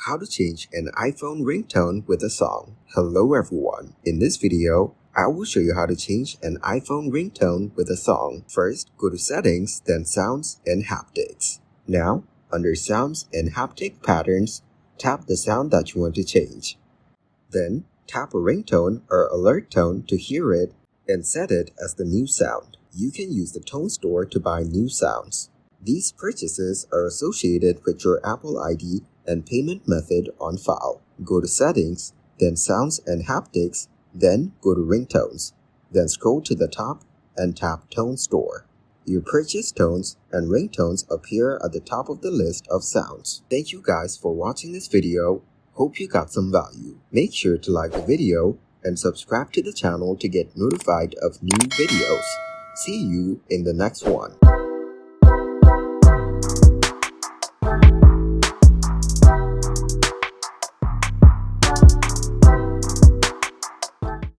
How to change an iPhone ringtone with a song. Hello everyone. In this video, I will show you how to change an iPhone ringtone with a song. First, go to Settings, then Sounds and Haptics. Now, under Sounds and Haptic Patterns, tap the sound that you want to change. Then, tap a ringtone or alert tone to hear it and set it as the new sound. You can use the tone store to buy new sounds. These purchases are associated with your Apple ID and payment method on file. Go to Settings, then Sounds and Haptics, then go to Ringtones. Then scroll to the top and tap Tone Store. Your purchased tones and ringtones appear at the top of the list of sounds. Thank you guys for watching this video. Hope you got some value. Make sure to like the video and subscribe to the channel to get notified of new videos. See you in the next one.